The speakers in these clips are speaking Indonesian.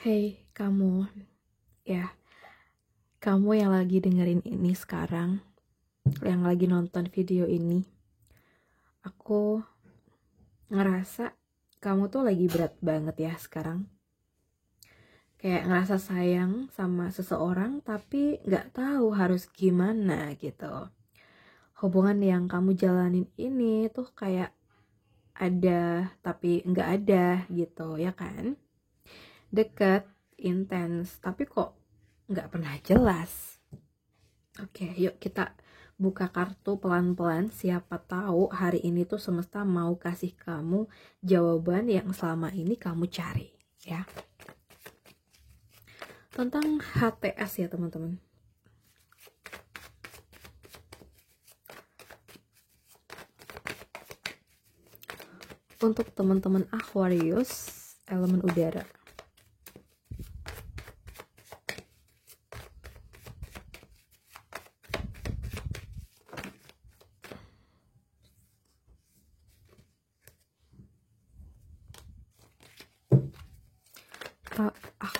Hey, kamu, ya, kamu yang lagi dengerin ini sekarang, yang lagi nonton video ini, aku ngerasa kamu tuh lagi berat banget ya sekarang. Kayak ngerasa sayang sama seseorang tapi gak tahu harus gimana gitu. Hubungan yang kamu jalanin ini tuh kayak ada tapi gak ada gitu, ya kan? Deket, intens, tapi kok gak pernah jelas. Oke, yuk kita buka kartu pelan-pelan. Siapa tahu hari ini tuh semesta mau kasih kamu jawaban yang selama ini kamu cari, ya. Tentang HTS ya, teman-teman. Untuk teman-teman Aquarius, elemen udara.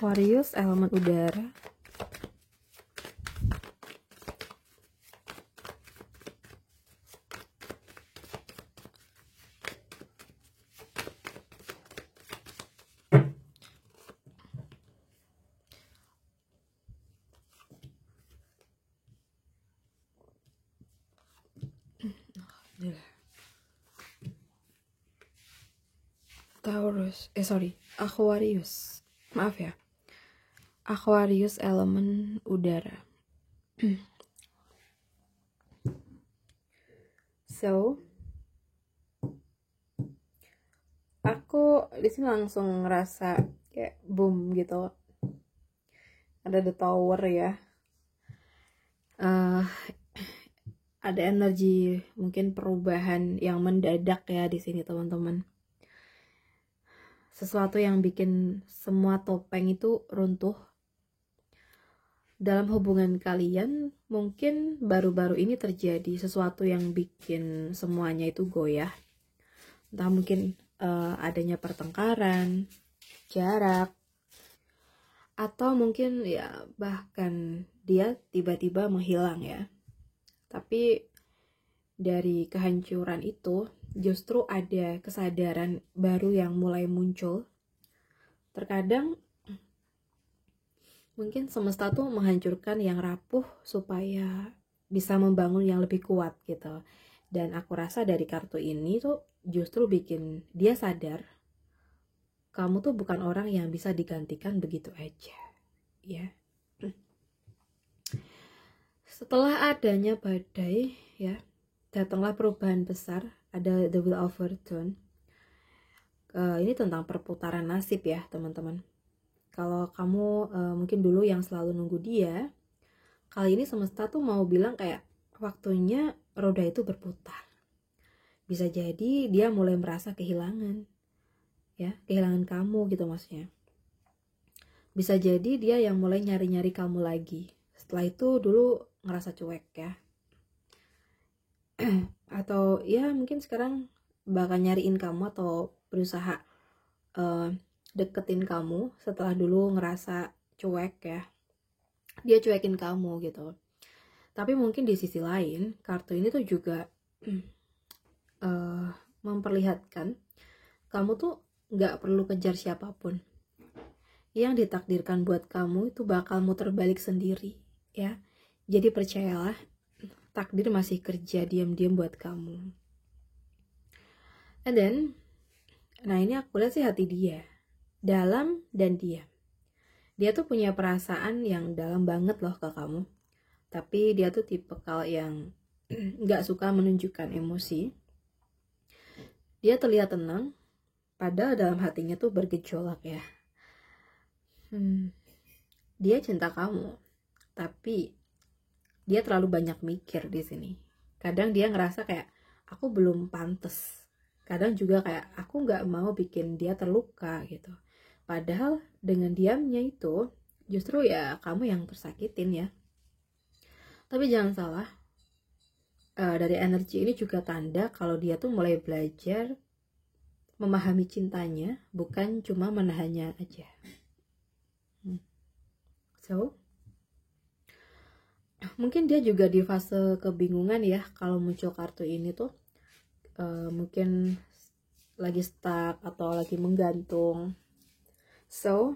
Aquarius, elemen udara. Aquarius. Maaf ya. Aquarius, elemen udara. So, aku di sini langsung ngerasa kayak boom gitu. Ada the tower ya. Ada energi mungkin perubahan yang mendadak ya di sini teman-teman. Sesuatu yang bikin semua topeng itu runtuh. Dalam hubungan kalian mungkin baru-baru ini terjadi sesuatu yang bikin semuanya itu goyah. Entah mungkin adanya pertengkaran, jarak, atau mungkin ya bahkan dia tiba-tiba menghilang ya. Tapi dari kehancuran itu justru ada kesadaran baru yang mulai muncul. Terkadang mungkin semesta tuh menghancurkan yang rapuh supaya bisa membangun yang lebih kuat gitu. Dan aku rasa dari kartu ini tuh justru bikin dia sadar kamu tuh bukan orang yang bisa digantikan begitu aja, ya. Setelah adanya badai, ya, datanglah perubahan besar. Ada the wheel of fortune. Ini tentang perputaran nasib ya, teman-teman. Kalau kamu mungkin dulu yang selalu nunggu dia, kali ini semesta tuh mau bilang kayak waktunya roda itu berputar. Bisa jadi dia mulai merasa kehilangan, ya, kehilangan kamu gitu maksudnya. Bisa jadi dia yang mulai nyari-nyari kamu lagi. Setelah itu dulu ngerasa cuek ya. Atau ya mungkin sekarang bakal nyariin kamu atau berusaha deketin kamu setelah dulu ngerasa cuek ya. Dia cuekin kamu gitu. Tapi mungkin di sisi lain kartu ini tuh juga memperlihatkan kamu tuh gak perlu kejar siapapun. Yang ditakdirkan buat kamu itu bakal muter balik sendiri ya. Jadi percayalah, takdir masih kerja diam-diam buat kamu. And then, nah ini aku lihat sih hati dia, dalam dan diam. Dia tuh punya perasaan yang dalam banget loh ke kamu. Tapi dia tuh tipikal yang gak suka menunjukkan emosi. Dia terlihat tenang, padahal dalam hatinya tuh bergejolak ya. Dia cinta kamu, tapi dia terlalu banyak mikir di sini. Kadang dia ngerasa kayak aku belum pantas. Kadang juga kayak aku nggak mau bikin dia terluka gitu. Padahal dengan diamnya itu justru ya kamu yang tersakitin ya. Tapi jangan salah, dari energi ini juga tanda kalau dia tuh mulai belajar memahami cintanya, bukan cuma menahannya aja. So mungkin dia juga di fase kebingungan ya kalau muncul kartu ini tuh. Mungkin lagi stuck atau lagi menggantung. So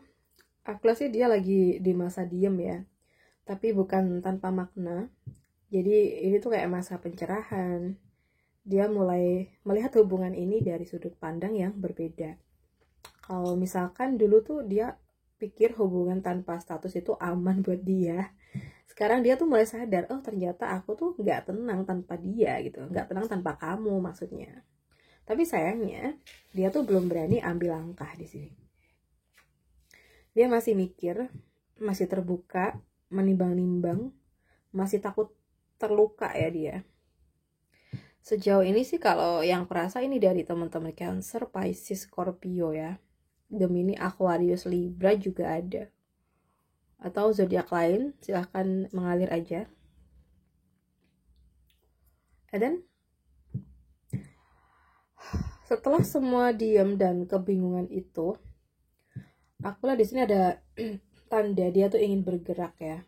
aku sih dia lagi di masa diem ya, tapi bukan tanpa makna. Jadi ini tuh kayak masa pencerahan. Dia mulai melihat hubungan ini dari sudut pandang yang berbeda. Kalau misalkan dulu tuh dia pikir hubungan tanpa status itu aman buat dia, sekarang dia tuh mulai sadar, oh ternyata aku tuh nggak tenang tanpa dia gitu, nggak tenang tanpa kamu maksudnya. Tapi sayangnya dia tuh belum berani ambil langkah di sini. Dia masih mikir, masih terbuka, menimbang-nimbang, masih takut terluka ya dia. Sejauh ini sih kalau yang perasa ini dari teman-teman Cancer, Pisces, Scorpio ya. Gemini, Aquarius, Libra juga ada. Atau zodiak lain, silahkan mengalir aja. And then, setelah semua diam dan kebingungan itu, aku lah di sini ada tanda dia tuh ingin bergerak ya.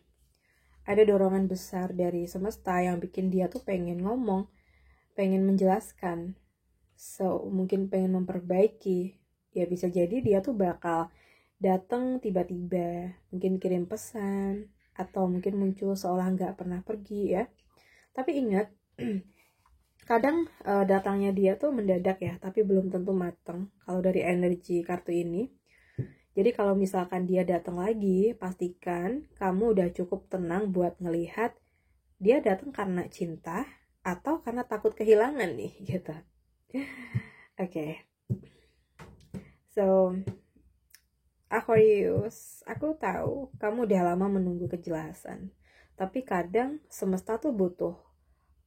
Ada dorongan besar dari semesta yang bikin dia tuh pengen ngomong, pengen menjelaskan. So, mungkin pengen memperbaiki. Ya bisa jadi dia tuh bakal datang tiba-tiba, mungkin kirim pesan, atau mungkin muncul seolah nggak pernah pergi ya. Tapi ingat, kadang datangnya dia tuh mendadak ya, tapi belum tentu matang kalau dari energi kartu ini. Jadi kalau misalkan dia datang lagi, pastikan kamu udah cukup tenang buat ngelihat dia datang karena cinta atau karena takut kehilangan nih gitu. Oke. So, Aquarius, aku tahu kamu udah lama menunggu kejelasan. Tapi kadang semesta tuh butuh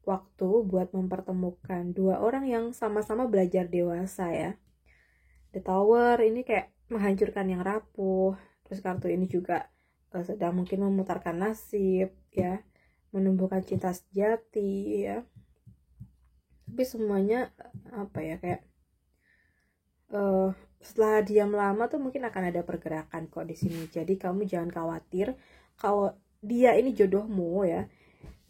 waktu buat mempertemukan dua orang yang sama-sama belajar dewasa ya. The Tower ini kayak menghancurkan yang rapuh. Terus kartu ini juga sedang mungkin memutarkan nasib ya, menumbuhkan cinta sejati ya. Tapi semuanya apa ya, kayak setelah diam lama tuh mungkin akan ada pergerakan kok di sini. Jadi kamu jangan khawatir kalau dia ini jodohmu ya.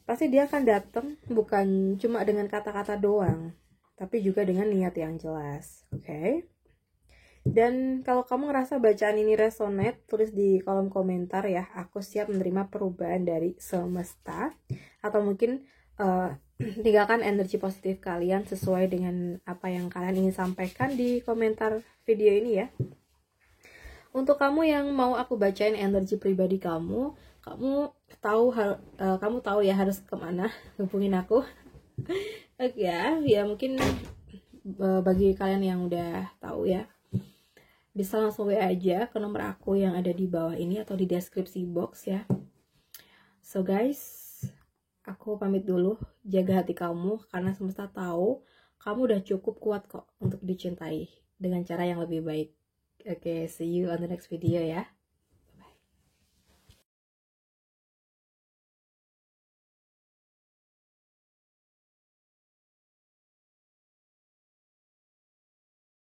Pasti dia akan datang bukan cuma dengan kata-kata doang, tapi juga dengan niat yang jelas. Oke? Dan kalau kamu ngerasa bacaan ini resonate, tulis di kolom komentar ya. Aku siap menerima perubahan dari semesta. Atau mungkin tinggalkan energi positif kalian sesuai dengan apa yang kalian ingin sampaikan di komentar video ini ya. Untuk kamu yang mau aku bacain energi pribadi kamu, kamu tahu ya harus kemana hubungin aku. Oke ya mungkin bagi kalian yang udah tahu ya, bisa langsung WA aja ke nomor aku yang ada di bawah ini atau di deskripsi box ya. So guys, aku pamit dulu. Jaga hati kamu karena semesta tahu kamu udah cukup kuat kok untuk dicintai dengan cara yang lebih baik. Oke, see you on the next video ya.